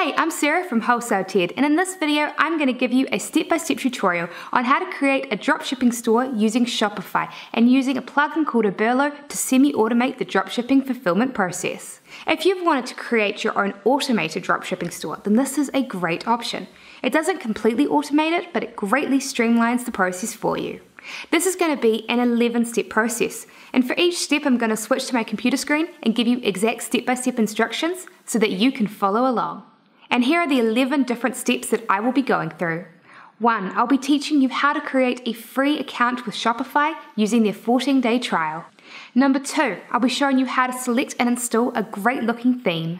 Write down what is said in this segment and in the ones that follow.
Hey, I'm Sarah from Wholesale, and in this video I'm going to give you a step-by-step tutorial on how to create a dropshipping store using Shopify and using a plugin called Oberlo to semi-automate the dropshipping fulfillment process. If you've wanted to create your own automated dropshipping store, then this is a great option. It doesn't completely automate it, but it greatly streamlines the process for you. This is going to be an 11-step process, and for each step I'm going to switch to my computer screen and give you exact step-by-step instructions so that you can follow along. And here are the 11 different steps that I will be going through. 1. I'll be teaching you how to create a free account with Shopify using their 14-day trial. Number 2. I'll be showing you how to select and install a great looking theme.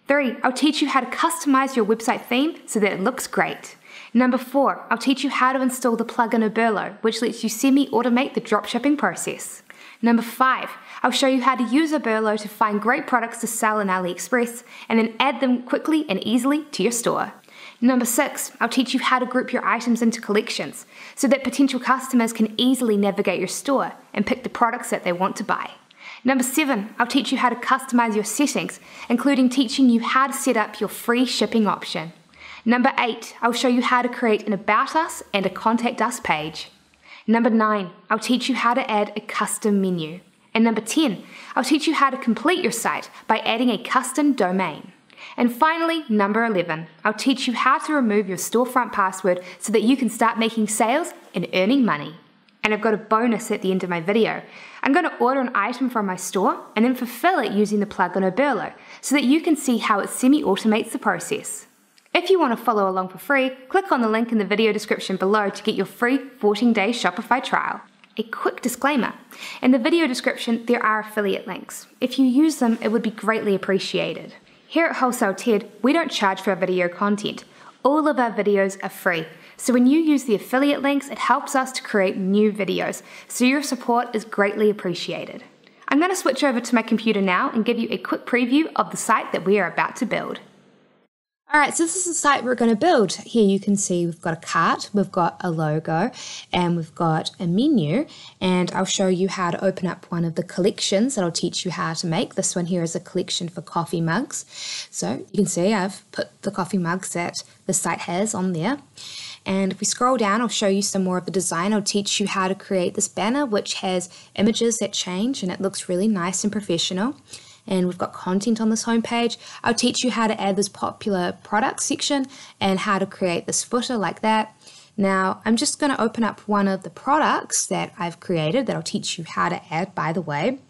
3. I'll teach you how to customize your website theme so that it looks great. Number 4. I'll teach you how to install the plugin Oberlo, which lets you semi-automate the dropshipping process. Number 5. I'll show you how to use Oberlo to find great products to sell on Aliexpress and then add them quickly and easily to your store. Number 6. I'll teach you how to group your items into collections so that potential customers can easily navigate your store and pick the products that they want to buy. Number 7. I'll teach you how to customize your settings, including teaching you how to set up your free shipping option. Number 8. I'll show you how to create an About Us and a Contact Us page. Number 9. I'll teach you how to add a custom menu. And number 10. I'll teach you how to complete your site by adding a custom domain. And finally, number 11. I'll teach you how to remove your storefront password so that you can start making sales and earning money. And I've got a bonus at the end of my video. I'm going to order an item from my store and then fulfill it using the plugin Oberlo so that you can see how it semi-automates the process. If you want to follow along for free, click on the link in the video description below to get your free 14-day Shopify trial. A quick disclaimer, in the video description there are affiliate links. If you use them, it would be greatly appreciated. Here at Wholesale TED, we don't charge for our video content. All of our videos are free. So when you use the affiliate links, it helps us to create new videos. So your support is greatly appreciated. I'm going to switch over to my computer now and give you a quick preview of the site that we are about to build. Alright, so this is the site we're going to build. Here you can see we've got a cart, we've got a logo, and we've got a menu, and I'll show you how to open up one of the collections that I'll teach you how to make. This one here is a collection for coffee mugs. So you can see I've put the coffee mugs that the site has on there. And if we scroll down, I'll show you some more of the design. I'll teach you how to create this banner, which has images that change, and it looks really nice and professional. And we've got content on this homepage. I'll teach you how to add this popular products section and how to create this footer like that. Now, I'm just going to open up one of the products that I've created that I'll teach you how to add, by the way.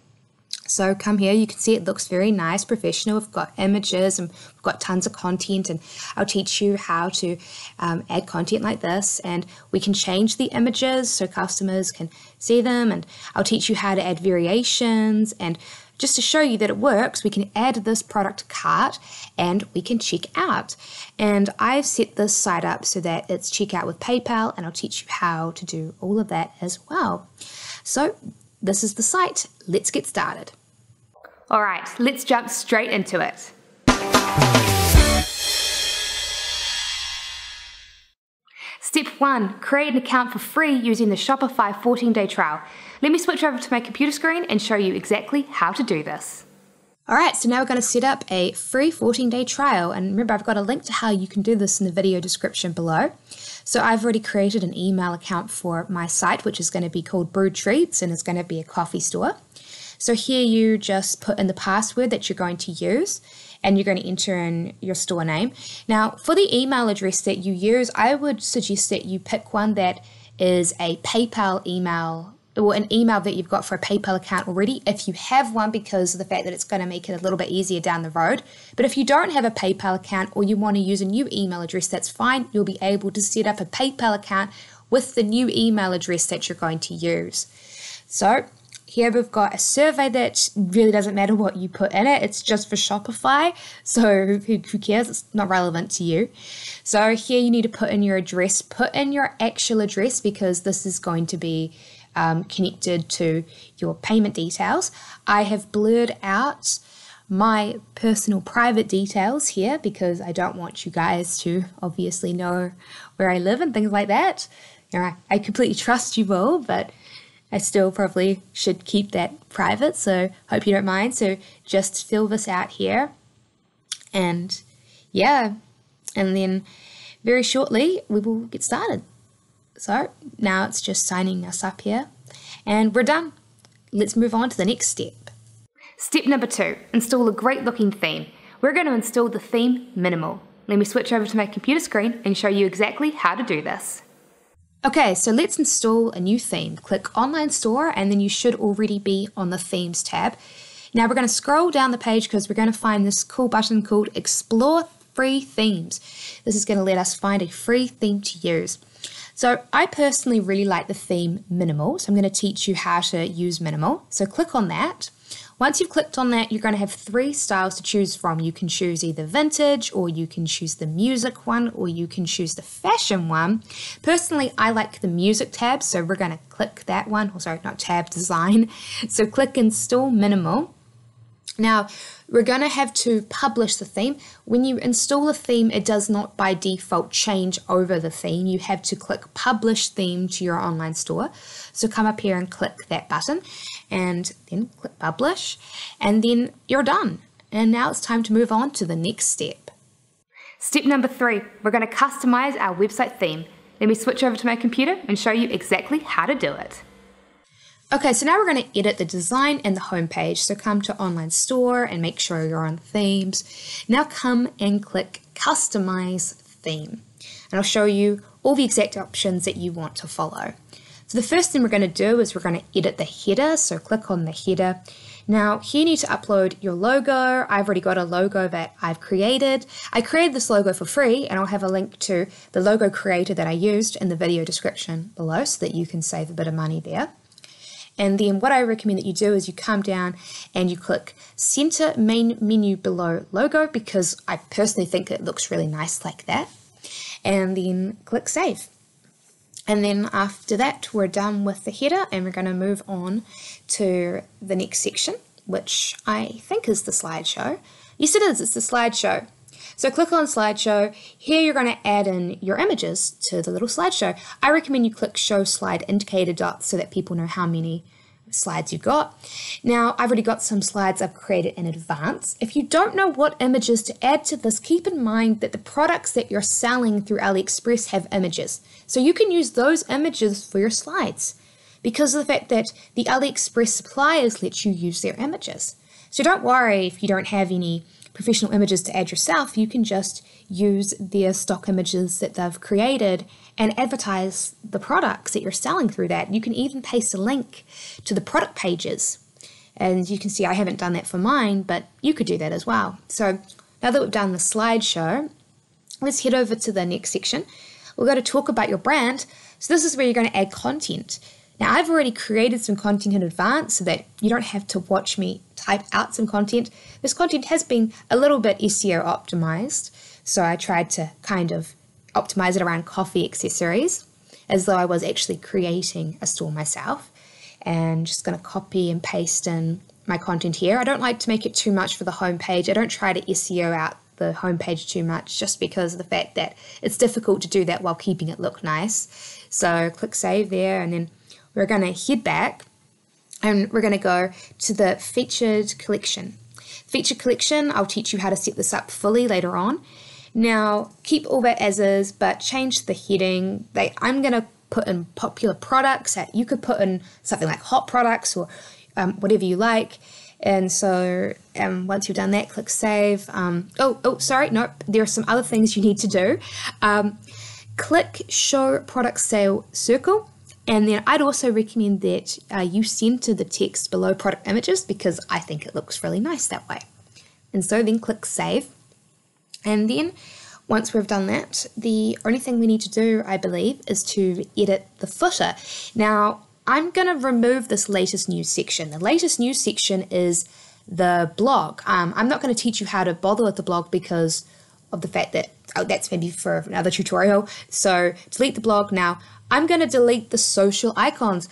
So come here, you can see it looks very nice, professional. We've got images and we've got tons of content, and I'll teach you how to add content like this, and we can change the images so customers can see them, and I'll teach you how to add variations, and just to show you that it works, we can add this product to cart and we can check out. And I've set this site up so that it's checkout with PayPal, and I'll teach you how to do all of that as well. So this is the site. Let's get started. All right, let's jump straight into it. Step 1, create an account for free using the Shopify 14-day trial. Let me switch over to my computer screen and show you exactly how to do this. Alright, so now we're going to set up a free 14-day trial, and remember I've got a link to how you can do this in the video description below. So I've already created an email account for my site, which is going to be called Brewed Treats, and it's going to be a coffee store. So here you just put in the password that you're going to use, and you're going to enter in your store name. Now, for the email address that you use, I would suggest that you pick one that is a PayPal email, or an email that you've got for a PayPal account already, if you have one, because of the fact that it's going to make it a little bit easier down the road. But if you don't have a PayPal account, or you want to use a new email address, that's fine. You'll be able to set up a PayPal account with the new email address that you're going to use. So here we've got a survey that really doesn't matter what you put in it. It's just for Shopify, so who cares? It's not relevant to you. So here you need to put in your address. Put in your actual address, because this is going to be connected to your payment details. I have blurred out my personal private details here because I don't want you guys to obviously know where I live and things like that. You know, I completely trust you all, but I still probably should keep that private, so hope you don't mind. So just fill this out here, and yeah, And then very shortly we will get started. So now it's just signing us up here and we're done. Let's move on to the next step. Step number 2, install a great looking theme. We're going to install the theme Minimal. Let me switch over to my computer screen and show you exactly how to do this. Okay, so let's install a new theme. Click Online Store and then you should already be on the Themes tab. Now we're going to scroll down the page because we're going to find this cool button called Explore Free Themes. This is going to let us find a free theme to use. So I personally really like the theme Minimal, so I'm going to teach you how to use Minimal. So click on that. Once you've clicked on that, you're going to have 3 styles to choose from. You can choose either vintage, or you can choose the music one, or you can choose the fashion one. Personally, I like the music tab, so we're going to click that one. Oh, sorry, not tab, design. So click Install Minimal. Now, we're going to have to publish the theme. When you install a theme, it does not by default change over the theme. You have to click Publish Theme to your online store. So come up here and click that button and then click Publish and then you're done. And now it's time to move on to the next step. Step number 3, we're going to customize our website theme. Let me switch over to my computer and show you exactly how to do it. Okay, so now we're going to edit the design and the home page. So come to Online Store and make sure you're on Themes. Now come and click Customize Theme. And I'll show you all the exact options that you want to follow. So the first thing we're going to do is we're going to edit the header. So click on the header. Now here you need to upload your logo. I've already got a logo that I've created. I created this logo for free and I'll have a link to the logo creator that I used in the video description below so that you can save a bit of money there. And then what I recommend that you do is you come down and you click Center Main Menu below Logo because I personally think it looks really nice like that. And then click Save. And then after that, we're done with the header and we're going to move on to the next section, which I think is the slideshow. Yes, it is. It's the slideshow. So click on slideshow. Here you're going to add in your images to the little slideshow. I recommend you click show slide indicator dots so that people know how many slides you've got. Now I've already got some slides I've created in advance. If you don't know what images to add to this, keep in mind that the products that you're selling through AliExpress have images. So you can use those images for your slides because of the fact that the AliExpress suppliers let you use their images. So don't worry if you don't have any professional images to add yourself. You can just use their stock images that they've created and advertise the products that you're selling through that. You can even paste a link to the product pages. And you can see I haven't done that for mine, but you could do that as well. So now that we've done the slideshow, let's head over to the next section. We're going to talk about your brand. So this is where you're going to add content. Now I've already created some content in advance so that you don't have to watch me type out some content. This content has been a little bit SEO optimized, so I tried to kind of optimize it around coffee accessories as though I was actually creating a store myself. And just going to copy and paste in my content here. I don't like to make it too much for the homepage. I don't try to SEO out the homepage too much just because of the fact that it's difficult to do that while keeping it look nice. So click save there and then we're going to head back and we're going to go to the featured collection. Featured collection, I'll teach you how to set this up fully later on. Now, keep all that as is, but change the heading. I'm going to put in popular products. You could put in something like hot products or whatever you like. And so once you've done that, click save. Sorry, nope. There are some other things you need to do. Click show product sale circle. And then I'd also recommend that you center the text below product images because I think it looks really nice that way. And so then click save. And then once we've done that, the only thing we need to do, I believe, is to edit the footer. Now, I'm going to remove this latest news section. The latest news section is the blog. I'm not going to teach you how to bother with the blog because of the fact that that's maybe for another tutorial. So delete the blog now. I'm going to delete the social icons.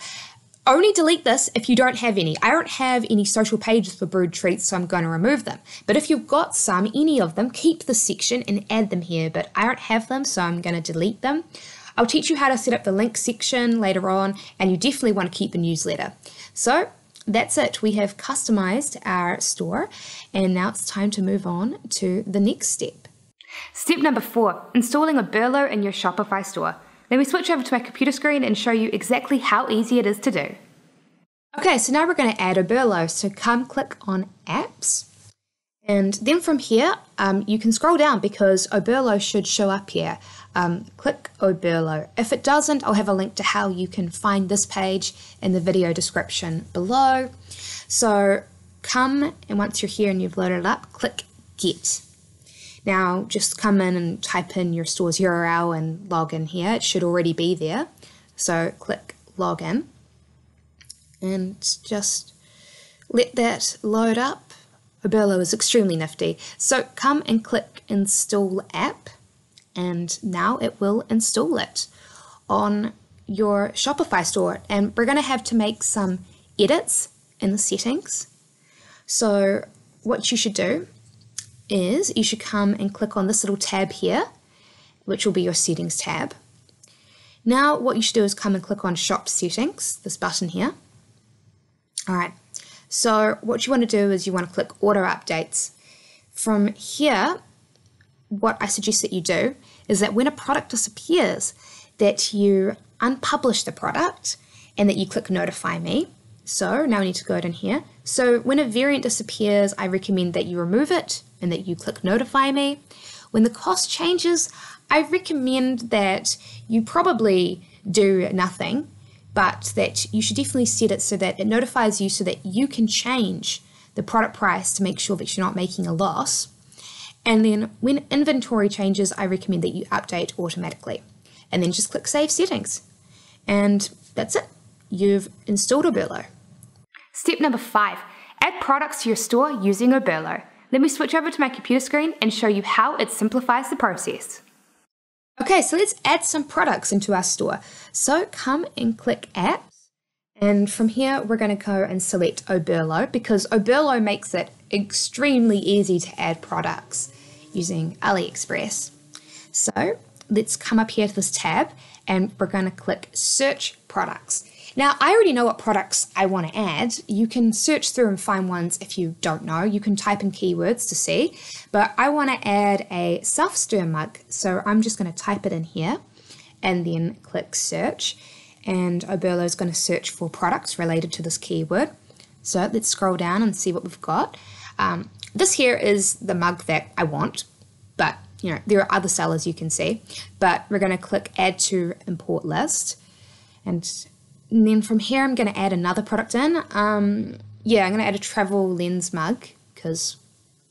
Only delete this if you don't have any. I don't have any social pages for Brewed Treats, so I'm going to remove them. But if you've got any of them, keep the section and add them here. But I don't have them, so I'm going to delete them. I'll teach you how to set up the link section later on, and you definitely want to keep a newsletter. So that's it. We have customized our store, and now it's time to move on to the next step. Step number 4, installing Oberlo in your Shopify store. Let me switch over to my computer screen and show you exactly how easy it is to do. Okay, so now we're going to add Oberlo, so come click on Apps. And then from here, you can scroll down because Oberlo should show up here. Click Oberlo. If it doesn't, I'll have a link to how you can find this page in the video description below. So come, and once you're here and you've loaded it up, click Get. Now just come in and type in your store's URL and log in here. It should already be there. So click Login and just let that load up. Oberlo is extremely nifty. So come and click Install App, and now it will install it on your Shopify store. And we're going to have to make some edits in the settings. So what you should do is you should come and click on this little tab here, which will be your settings tab. Now what you should do is come and click on Shop Settings, this button here. All right. So what you want to do is you want to click Auto Updates. From here, what I suggest that you do is that when a product disappears, that you unpublish the product and that you click Notify Me. So now we need to go in here. So when a variant disappears, I recommend that you remove it and that you click Notify Me. When the cost changes, I recommend that you probably do nothing, but that you should definitely set it so that it notifies you so that you can change the product price to make sure that you're not making a loss. And then when inventory changes, I recommend that you update automatically. And then just click Save Settings. And that's it. You've installed Oberlo. Step number 5, add products to your store using Oberlo. Let me switch over to my computer screen and show you how it simplifies the process. Okay, so let's add some products into our store. So come and click Apps, and from here we're going to go and select Oberlo because Oberlo makes it extremely easy to add products using AliExpress. So let's come up here to this tab and we're going to click Search Products. Now I already know what products I want to add. You can search through and find ones if you don't know. You can type in keywords to see, but I want to add a self-stir mug. So I'm just going to type it in here and then click search, and Oberlo is going to search for products related to this keyword. So let's scroll down and see what we've got. This here is the mug that I want, but you know there are other sellers you can see, but we're going to click add to import list. And then from here, I'm going to add another product in. I'm going to add a travel lens mug because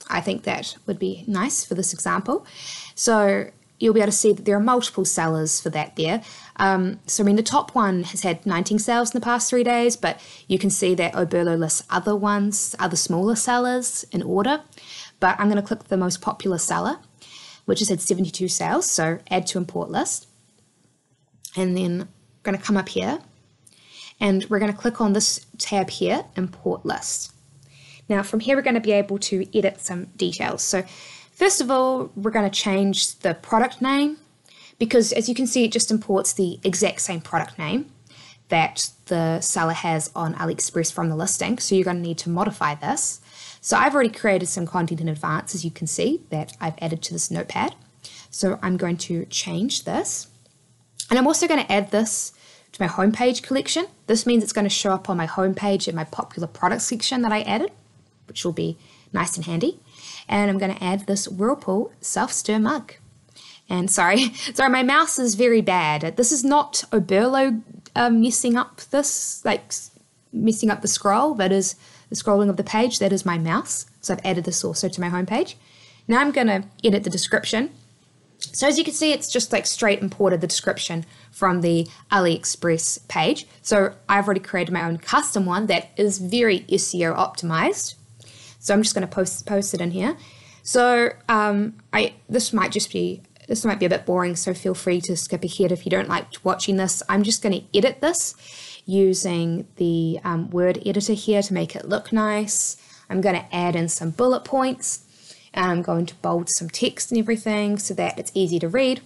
I think that would be nice for this example. So you'll be able to see that there are multiple sellers for that there. So I mean, the top one has had 19 sales in the past 3 days, but you can see that Oberlo lists other ones, other smaller sellers in order. But I'm going to click the most popular seller, which has had 72 sales. So add to import list. And then I'm going to come up here. And we're going to click on this tab here, Import List. Now from here we're going to be able to edit some details. So first of all, we're going to change the product name because as you can see it just imports the exact same product name that the seller has on AliExpress from the listing. So you're going to need to modify this. So I've already created some content in advance, as you can see, that I've added to this notepad. So I'm going to change this. And I'm also going to add this to my homepage collection. This means it's going to show up on my homepage in my popular product section that I added, which will be nice and handy. And I'm going to add this Whirlpool self-stir mug. And sorry, my mouse is very bad. This is not Oberlo messing up this, like messing up the scroll. That is the scrolling of the page. That is my mouse. So I've added this also to my homepage. Now I'm going to edit the description. So as you can see, it's just like straight imported the description from the AliExpress page. So I've already created my own custom one that is very SEO optimized. So I'm just going to post it in here. So this might be a bit boring, so feel free to skip ahead if you don't like watching this. I'm just going to edit this using the word editor here to make it look nice. I'm going to add in some bullet points. And I'm going to bold some text and everything so that it's easy to read.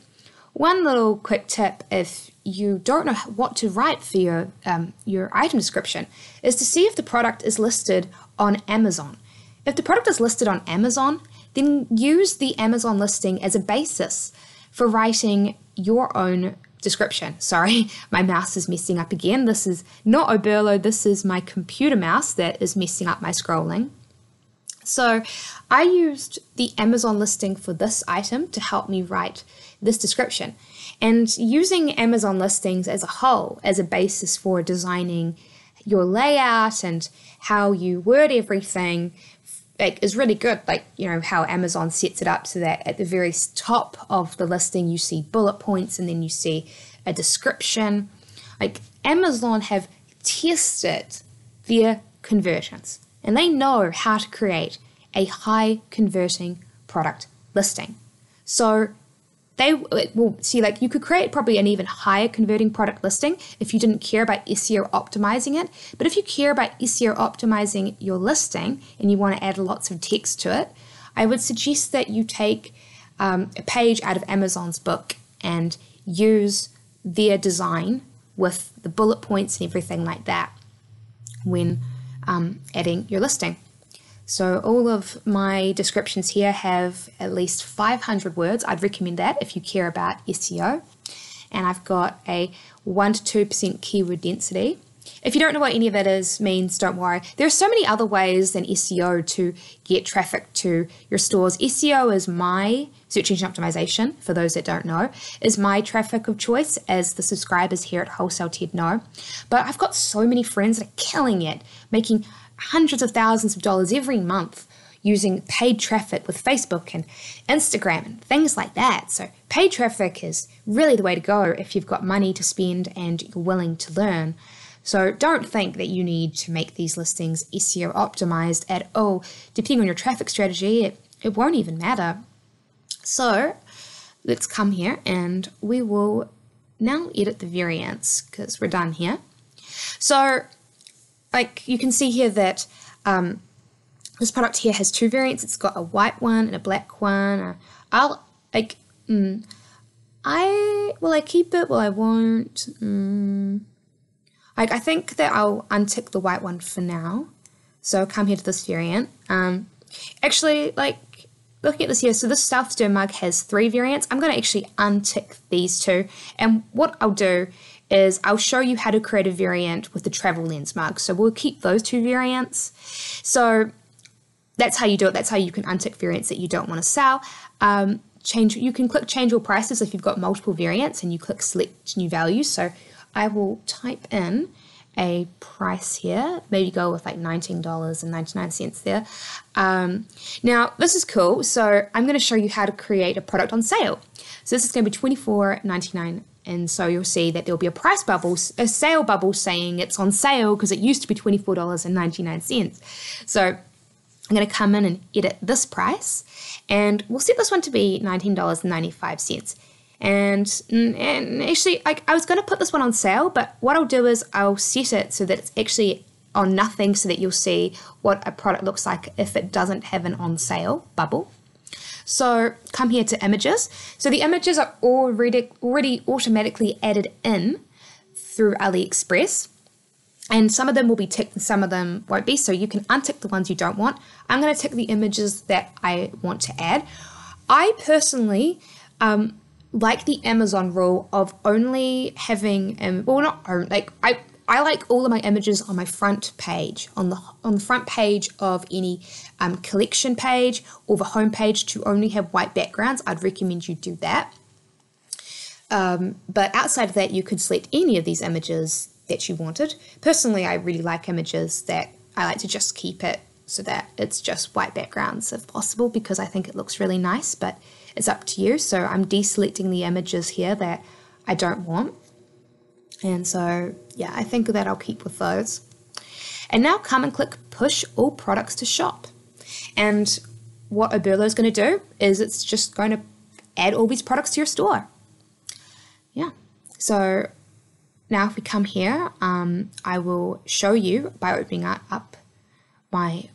One little quick tip, if you don't know what to write for your item description, is to see if the product is listed on Amazon. If the product is listed on Amazon, then use the Amazon listing as a basis for writing your own description. Sorry, my mouse is messing up again. This is not Oberlo, this is my computer mouse that is messing up my scrolling. So I used the Amazon listing for this item to help me write this description. And using Amazon listings as a whole as a basis for designing your layout and how you word everything is really good. Like, you know, how Amazon sets it up so that at the very top of the listing you see bullet points and then you see a description. Like, Amazon have tested their conversions and they know how to create a high converting product listing. So they will see, like, you could create probably an even higher converting product listing if you didn't care about SEO optimizing it. But if you care about SEO optimizing your listing and you want to add lots of text to it, I would suggest that you take a page out of Amazon's book and use their design with the bullet points and everything like that when adding your listing. So all of my descriptions here have at least 500 words. I'd recommend that if you care about SEO. And I've got a 1 to 2% keyword density. If you don't know what any of that means, don't worry. There are so many other ways than SEO to get traffic to your stores. SEO is my search engine optimization, for those that don't know, is my traffic of choice, as the subscribers here at Wholesale TED know. But I've got so many friends that are killing it, making hundreds of thousands of dollars every month using paid traffic with Facebook and Instagram and things like that. So paid traffic is really the way to go if you've got money to spend and you're willing to learn. So don't think that you need to make these listings SEO optimized at all. Depending on your traffic strategy, it won't even matter. So let's come here and we will now edit the variants because we're done here. So like you can see here that this product here has 2 variants. It's got a white one and a black one. Will I keep it? Well, I won't. I think that I'll untick the white one for now. So come here to this variant. Actually, like looking at this here, so this self-stir mug has 3 variants. I'm going to actually untick these 2. And what I'll do is I'll show you how to create a variant with the travel lens mug. So we'll keep those 2 variants. So that's how you do it. That's how you can untick variants that you don't want to sell. You can click change all prices if you've got multiple variants and you click select new values. So I will type in a price here, maybe go with like $19.99 there. Now this is cool. So I'm going to show you how to create a product on sale. So this is going to be $24.99. And so you'll see that there'll be a price bubble, a sale bubble saying it's on sale because it used to be $24.99. So I'm going to come in and edit this price and we'll set this one to be $19.95. And actually, I was going to put this one on sale, but what I'll do is I'll set it so that it's actually on nothing so that you'll see what a product looks like if it doesn't have an on sale bubble. So come here to images. So the images are already automatically added in through AliExpress. And some of them will be ticked and some of them won't be. So you can untick the ones you don't want. I'm going to tick the images that I want to add. I personally like the Amazon rule of only having, I like all of my images on my front page, on the front page of any collection page or the home page to only have white backgrounds. I'd recommend you do that. But outside of that, you could select any of these images that you wanted. Personally, I really like images that I like to just keep it so that it's just white backgrounds if possible because I think it looks really nice, but it's up to you. So I'm deselecting the images here that I don't want. And so, yeah, I think that I'll keep with those. And now come and click push all products to shop. And what Oberlo is going to do is it's just going to add all these products to your store. Yeah. So now if we come here, I will show you by opening up my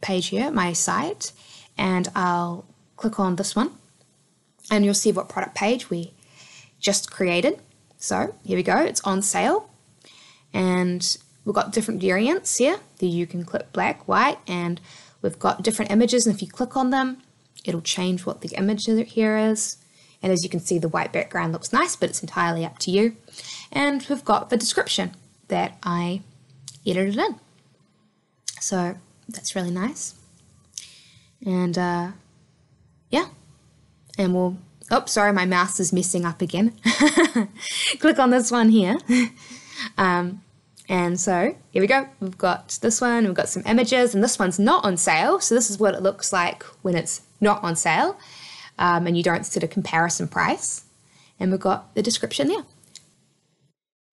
page here, my site, and I'll click on this one and you'll see what product page we just created. So here we go, it's on sale and we've got different variants here. You can click black, white, and we've got different images, and if you click on them, it'll change what the image here is. And as you can see, the white background looks nice, but it's entirely up to you. And we've got the description that I edited in. So that's really nice. And yeah, and we'll, oh, sorry, my mouse is messing up again. Click on this one here. And so here we go. We've got this one, we've got some images, and this one's not on sale. So this is what it looks like when it's not on sale, and you don't set a comparison price. And we've got the description there.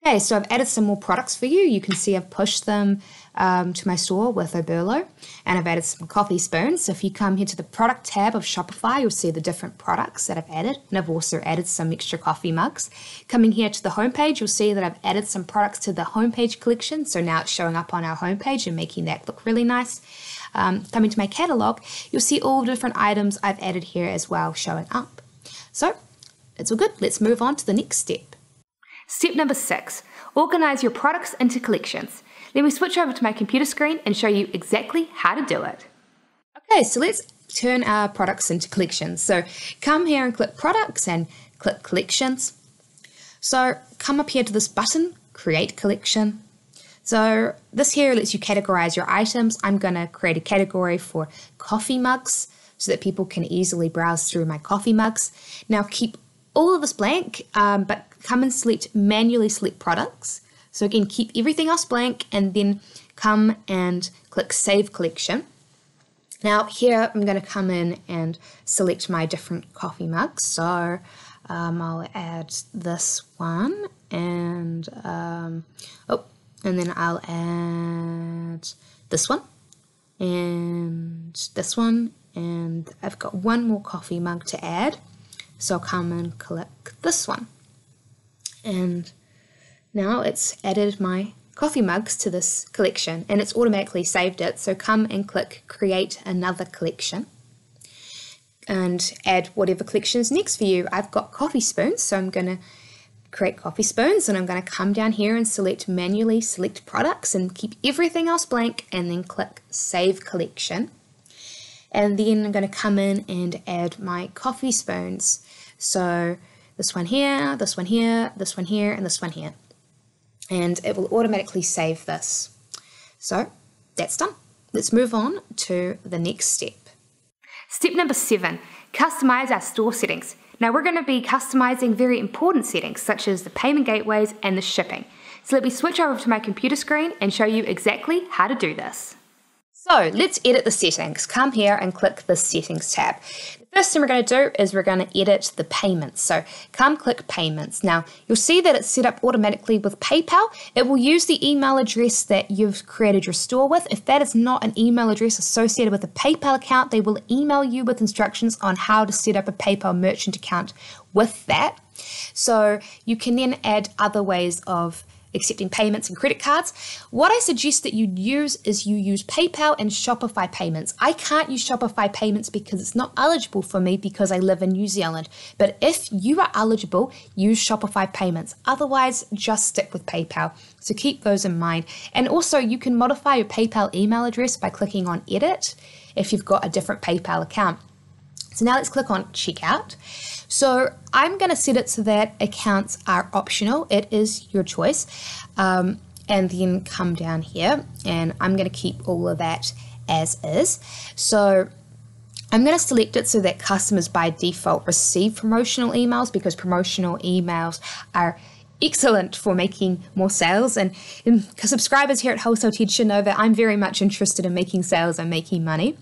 Okay, so I've added some more products for you. You can see I've pushed them to my store with Oberlo, and I've added some coffee spoons. So if you come here to the product tab of Shopify, you'll see the different products that I've added, and I've also added some extra coffee mugs. Coming here to the homepage, you'll see that I've added some products to the homepage collection, so now it's showing up on our homepage and making that look really nice. Coming to my catalog, you'll see all the different items I've added here as well showing up. So it's all good. Let's move on to the next step. Step number 6, organize your products into collections. Let me switch over to my computer screen and show you exactly how to do it. Okay, so let's turn our products into collections. So come here and click products and click collections. So come up here to this button, create collection. So this here lets you categorize your items. I'm going to create a category for coffee mugs so that people can easily browse through my coffee mugs. Now keep all of this blank, but come and manually select products. So again, keep everything else blank and then come and click Save Collection. Now here I'm going to come in and select my different coffee mugs. So I'll add this one and then I'll add this one and this one, and I've got one more coffee mug to add. So I'll come and click this one. And now it's added my coffee mugs to this collection and it's automatically saved it. So come and click Create Another Collection and add whatever collection is next for you. I've got coffee spoons, so I'm going to create coffee spoons and I'm going to come down here and manually select products and keep everything else blank and then click Save Collection. And then I'm going to come in and add my coffee spoons. So this one here, this one here, this one here, and this one here. And it will automatically save this. So that's done. Let's move on to the next step. Step number 7, customize our store settings. Now we're going to be customizing very important settings such as the payment gateways and the shipping. So let me switch over to my computer screen and show you exactly how to do this. So let's edit the settings. Come here and click the settings tab. The first thing we're going to do is we're going to edit the payments. So come click payments. Now you'll see that it's set up automatically with PayPal. It will use the email address that you've created your store with. If that is not an email address associated with a PayPal account, they will email you with instructions on how to set up a PayPal merchant account with that. So you can then add other ways of accepting payments and credit cards. What I suggest that you use is you use PayPal and Shopify payments. I can't use Shopify payments because it's not eligible for me because I live in New Zealand. But if you are eligible, use Shopify payments. Otherwise, just stick with PayPal. So keep those in mind. And also you can modify your PayPal email address by clicking on edit if you've got a different PayPal account. So now let's click on checkout. So I'm going to set it so that accounts are optional. It is your choice. And then come down here and I'm going to keep all of that as is. So I'm going to select it so that customers by default receive promotional emails because promotional emails are excellent for making more sales. And subscribers here at Wholesale should know that I'm very much interested in making sales and making money.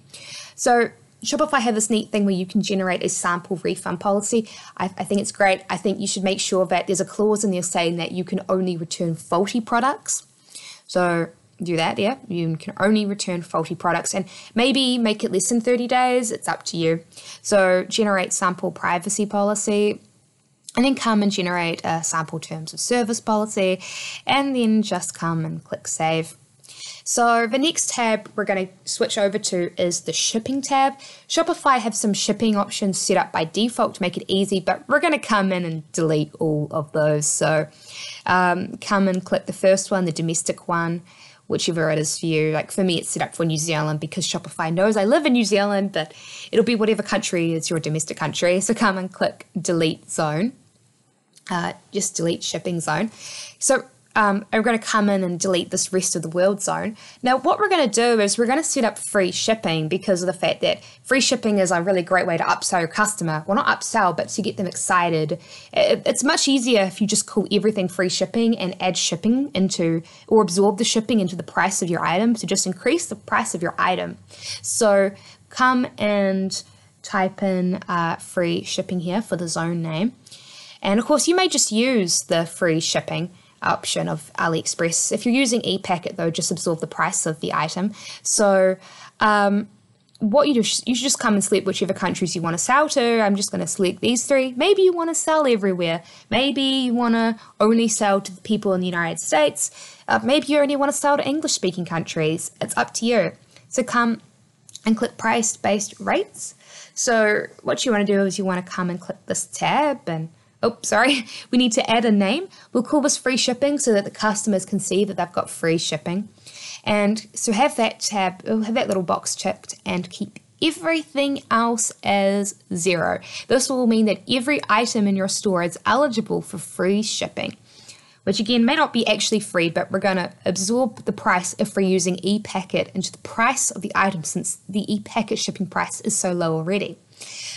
So Shopify have this neat thing where you can generate a sample refund policy. I think it's great. I think you should make sure that there's a clause in there saying that you can only return faulty products. So do that, yeah. You can only return faulty products and maybe make it less than 30 days. It's up to you. So generate sample privacy policy and then come and generate a sample terms of service policy and then just come and click save. So the next tab we're going to switch over to is the shipping tab. Shopify have some shipping options set up by default to make it easy, but we're going to come in and delete all of those. So come and click the first one, the domestic one. whichever it is for you. Like for me, it's set up for New Zealand because Shopify knows I live in New Zealand, but it'll be whatever country is your domestic country. So come and click delete zone. Just delete shipping zone. So I'm going to come in and delete this rest of the world zone. Now, what we're going to do is we're going to set up free shipping because of the fact that free shipping is a really great way to upsell your customer. Well, not upsell, but to get them excited. It's much easier if you just call everything free shipping and add shipping into, or absorb the shipping into the price of your item to just increase the price of your item. So come and type in free shipping here for the zone name. And of course, you may just use the free shipping option of AliExpress. If you're using ePacket, though, just absorb the price of the item. So what you do, you should just come and select whichever countries you want to sell to. I'm just going to select these 3. Maybe you want to sell everywhere. Maybe you want to only sell to the people in the United States. Maybe you only want to sell to English-speaking countries. It's up to you. So come and click price-based rates. So what you want to do is you want to come and click this tab and we need to add a name. We'll call this free shipping so that the customers can see that they've got free shipping. And so have that tab, have that little box checked and keep everything else as 0. This will mean that every item in your store is eligible for free shipping, which again may not be actually free, but we're going to absorb the price if we're using ePacket into the price of the item since the ePacket shipping price is so low already.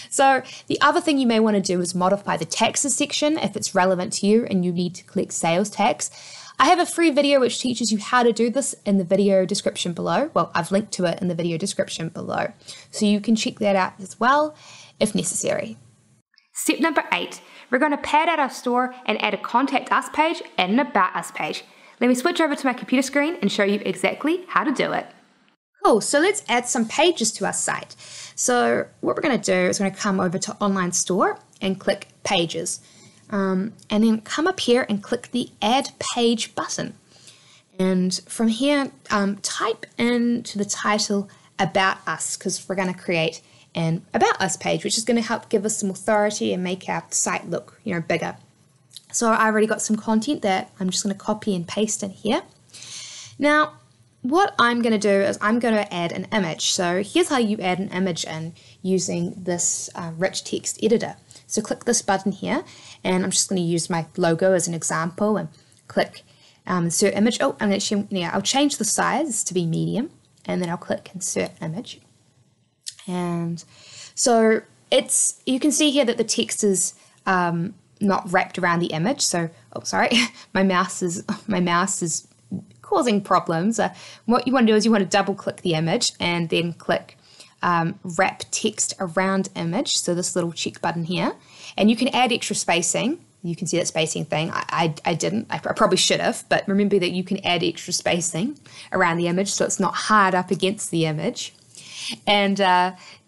So the other thing you may want to do is modify the taxes section if it's relevant to you and you need to collect sales tax. I have a free video which teaches you how to do this in the video description below. Well, I've linked to it in the video description below. So you can check that out as well if necessary. Step number 8, we're going to pad out our store and add a contact us page and an about us page. Let me switch over to my computer screen and show you exactly how to do it. Cool, so let's add some pages to our site. So what we're going to do is we're going to come over to online store and click pages. And then come up here and click the add page button. And from here, type into the title about us because we're going to create an about us page, which is going to help give us some authority and make our site look, bigger. So I already got some content that I'm just going to copy and paste in here. Now, what I'm going to do is I'm going to add an image. So here's how you add an image in using this rich text editor. So click this button here, and I'm just going to use my logo as an example and click insert image. I'll change the size to be medium, and then I'll click insert image. And so you can see here that the text is not wrapped around the image. So, my mouse is causing problems. What you want to do is you want to double click the image and then click wrap text around image. So this little check button here, and you can add extra spacing. You can see that spacing thing. I didn't. I probably should have, but remember that you can add extra spacing around the image so it's not hard up against the image. And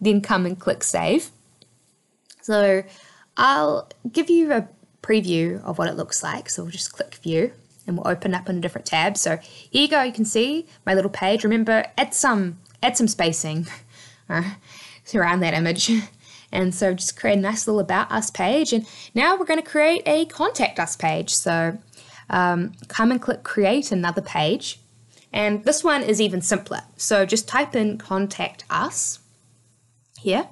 then come and click save. So I'll give you a preview of what it looks like. So we'll just click view and we'll open up in a different tab. So here you go, you can see my little page. Remember, add some spacing around that image. And so just create a nice little about us page. And now we're going to create a contact us page. So come and click create another page. And this one is even simpler. So just type in contact us here.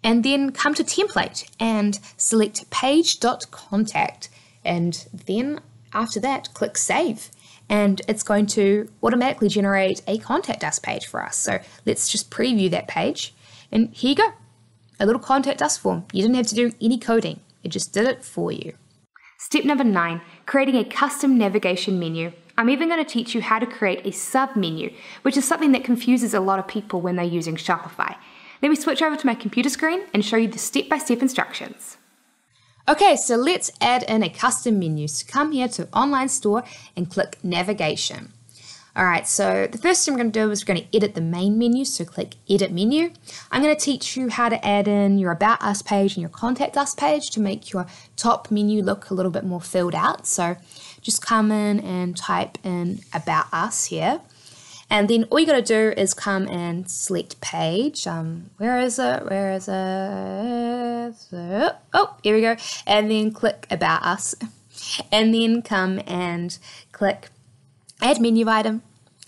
And then come to template and select page.contact. And then after that, click save. And it's going to automatically generate a contact us page for us. So let's just preview that page. And here you go, a little contact us form. You didn't have to do any coding. It just did it for you. Step number 9, creating a custom navigation menu. I'm even going to teach you how to create a sub-menu, which is something that confuses a lot of people when they're using Shopify. Let me switch over to my computer screen and show you the step-by-step instructions. Okay, so let's add in a custom menu. So come here to online store and click navigation. All right, so the first thing we're going to do is we're going to edit the main menu. So click edit menu. I'm going to teach you how to add in your about us page and your contact us page to make your top menu look a little bit more filled out. So just come in and type in about us here. And then all you got to do is come and select page. Where is it? Oh, here we go. And then click about us. And then come and click add menu item.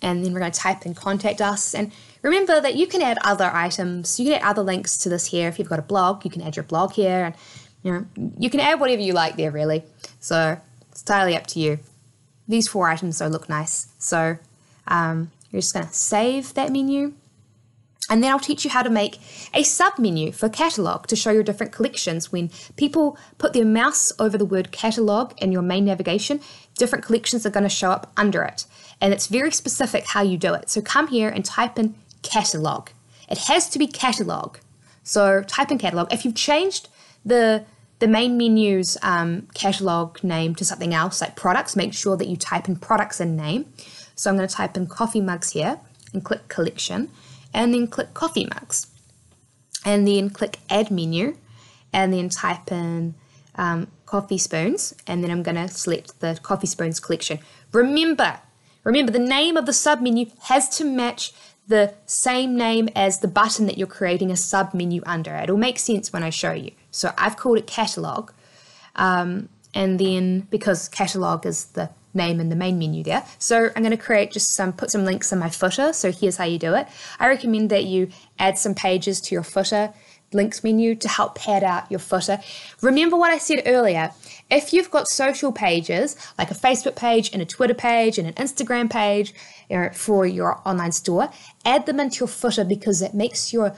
and then we're going to type in contact us. And remember that you can add other items, you can add other links to this here. If you've got a blog, you can add your blog here, and you can add whatever you like there really. So it's entirely up to you. These 4 items though look nice. So you're just going to save that menu. And then I'll teach you how to make a sub-menu for catalog to show your different collections. When people put their mouse over the word catalog in your main navigation, different collections are going to show up under it. And it's very specific how you do it. So come here and type in catalog. It has to be catalog. So type in catalog. If you've changed the main menu's catalog name to something else, like products, make sure that you type in products in name. So I'm going to type in coffee mugs here and click collection. And then click coffee mugs, and then click add menu, and then type in coffee spoons, and then I'm going to select the coffee spoons collection. Remember the name of the sub menu has to match the same name as the button that you're creating a sub menu under. It'll make sense when I show you. So I've called it catalog, and then because catalog is the name in the main menu there. So I'm going to create put some links in my footer. So here's how you do it. I recommend that you add some pages to your footer links menu to help pad out your footer. Remember what I said earlier. If you've got social pages, like a Facebook page and a Twitter page and an Instagram page for your online store, add them into your footer because it makes your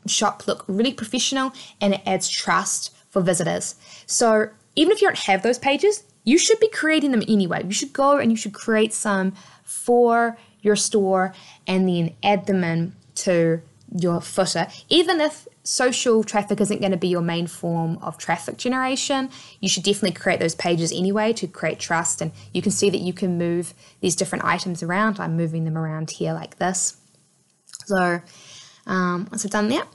shop look really professional and it adds trust for visitors. So even if you don't have those pages, you should be creating them anyway. You should go and you should create some for your store and then add them in to your footer. Even if social traffic isn't going to be your main form of traffic generation, you should definitely create those pages anyway to create trust. And you can see that you can move these different items around. I'm moving them around here like this. So once I've done that,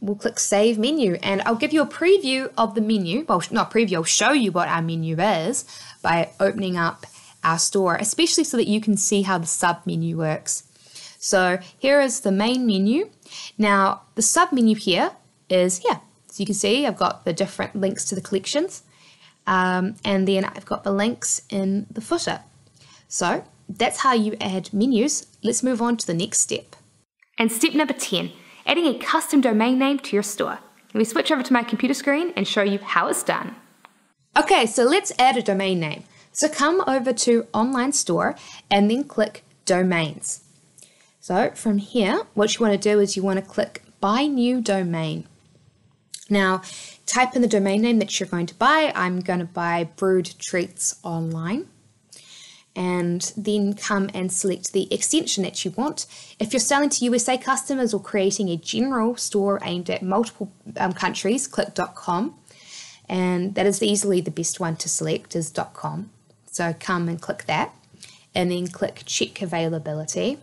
we'll click Save Menu, and I'll give you a preview of the menu. Well, not preview, I'll show you what our menu is by opening up our store, especially so that you can see how the sub-menu works. So here is the main menu. Now, the sub-menu here is here. So you can see I've got the different links to the collections, and then I've got the links in the footer. So that's how you add menus. Let's move on to the next step. And step number 10, adding a custom domain name to your store. Let me switch over to my computer screen and show you how it's done. Okay, so let's add a domain name. So come over to Online Store and then click Domains. So from here, what you want to do is you want to click Buy New Domain. Now, type in the domain name that you're going to buy. I'm going to buy Brewed Treats Online. And then come and select the extension that you want. If you're selling to USA customers or creating a general store aimed at multiple countries, click .com, and that is easily the best one to select is .com. So come and click that, and then click Check Availability.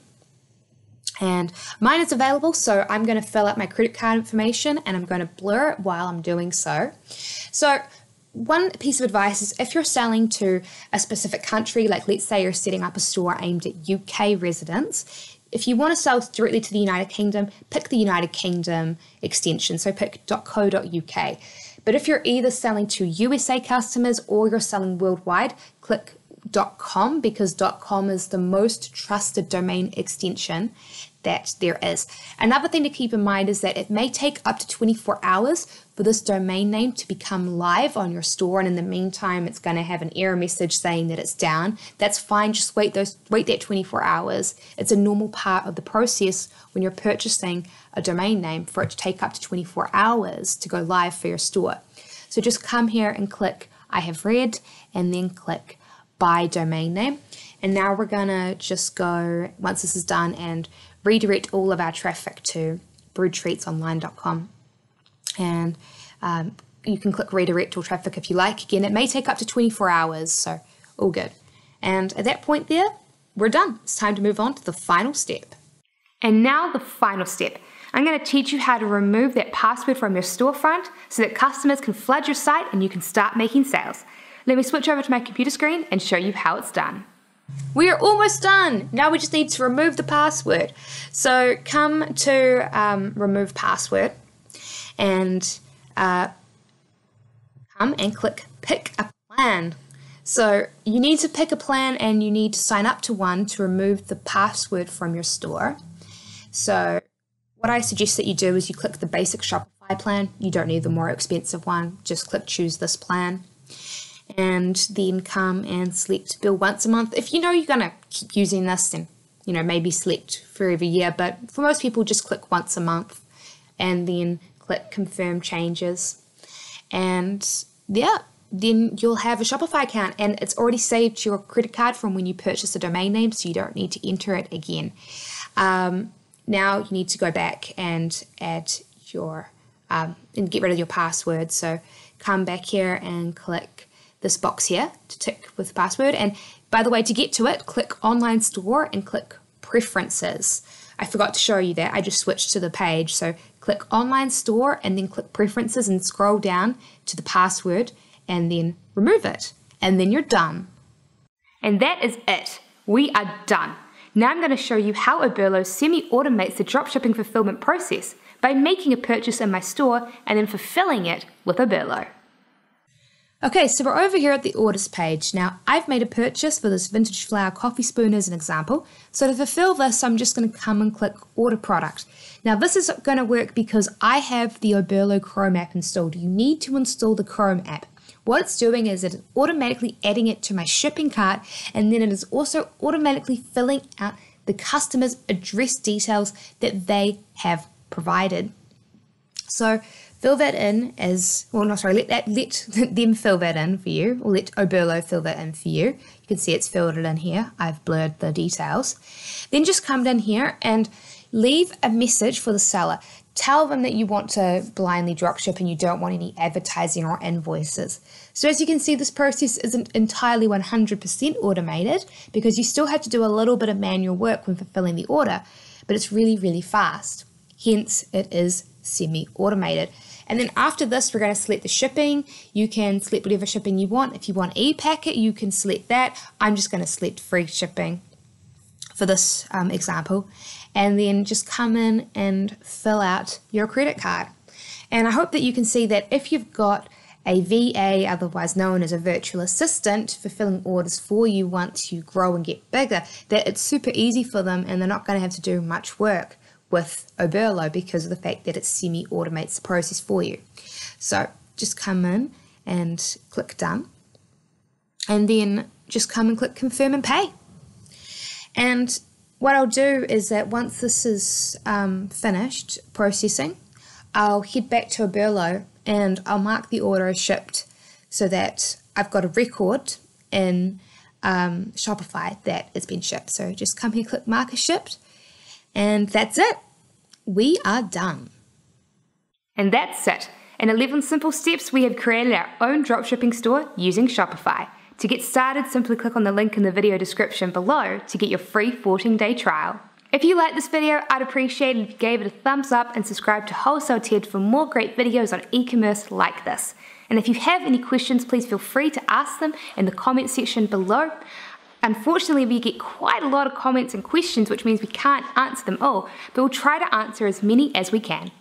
And mine is available, so I'm going to fill out my credit card information, and I'm going to blur it while I'm doing so. So one piece of advice is if you're selling to a specific country, like let's say you're setting up a store aimed at UK residents, if you want to sell directly to the United Kingdom, pick the United Kingdom extension, so pick .co.uk. But if you're either selling to USA customers or you're selling worldwide, click .com because .com is the most trusted domain extension that there is. Another thing to keep in mind is that it may take up to 24 hours for this domain name to become live on your store, and in the meantime it's going to have an error message saying that it's down. That's fine, just wait that 24 hours. It's a normal part of the process when you're purchasing a domain name for it to take up to 24 hours to go live for your store. So just come here and click I have read and then click Buy Domain Name. And now we're going to just go, once this is done, and redirect all of our traffic to brewedtreatsonline.com. And you can click redirect all traffic if you like. Again, it may take up to 24 hours, so all good. And at that point there, we're done. It's time to move on to the final step. And now the final step. I'm going to teach you how to remove that password from your storefront so that customers can flood your site and you can start making sales. Let me switch over to my computer screen and show you how it's done. We are almost done. Now we just need to remove the password. So come to remove password and come and click pick a plan. So you need to pick a plan and you need to sign up to one to remove the password from your store. So what I suggest that you do is you click the basic Shopify plan. You don't need the more expensive one. Just click choose this plan. And then come and select bill once a month. If you know you're going to keep using this, then maybe select for every year. But for most people, just click once a month and then click confirm changes. And yeah, then you'll have a Shopify account and it's already saved to your credit card from when you purchase a domain name, so you don't need to enter it again. Now you need to go back and add your and get rid of your password. So come back here and click this box here to tick with password. And by the way, to get to it, click online store and click preferences. I forgot to show you that. I just switched to the page. So click online store and then click preferences and scroll down to the password and then remove it. And then you're done. And that is it. We are done. Now I'm going to show you how Oberlo semi-automates the dropshipping fulfillment process by making a purchase in my store and then fulfilling it with Oberlo. Okay, so we're over here at the orders page. Now, I've made a purchase for this vintage flower coffee spoon as an example. So to fulfill this, I'm just going to come and click order product. Now, this is going to work because I have the Oberlo Chrome app installed. You need to install the Chrome app. What it's doing is it's automatically adding it to my shipping cart, and then it is also automatically filling out the customer's address details that they have provided. So fill that in as, let them fill that in for you, or let Oberlo fill that in for you. You can see it's filled it in here. I've blurred the details. Then just come down here and leave a message for the seller. Tell them that you want to blindly dropship and you don't want any advertising or invoices. So as you can see, this process isn't entirely 100% automated because you still have to do a little bit of manual work when fulfilling the order, but it's really, really fast. Hence, it is semi-automated. And then after this, we're going to select the shipping. You can select whatever shipping you want. If you want e-packet, you can select that. I'm just going to select free shipping for this example. And then just come in and fill out your credit card. And I hope that you can see that if you've got a VA, otherwise known as a virtual assistant, fulfilling orders for you once you grow and get bigger, that it's super easy for them and they're not going to have to do much work with Oberlo because of the fact that it semi-automates the process for you. So just come in and click done. And then just come and click confirm and pay. And what I'll do is that once this is finished processing, I'll head back to Oberlo and I'll mark the order as shipped so that I've got a record in Shopify that it's been shipped. So just come here, click mark as shipped, and that's it. We are done. And that's it. In 11 simple steps, we have created our own dropshipping store using Shopify. To get started, simply click on the link in the video description below to get your free 14-day trial. If you liked this video, I'd appreciate it if you gave it a thumbs up and subscribe to Wholesale Ted for more great videos on e-commerce like this. And if you have any questions, please feel free to ask them in the comment section below. Unfortunately, we get quite a lot of comments and questions, which means we can't answer them all, but we'll try to answer as many as we can.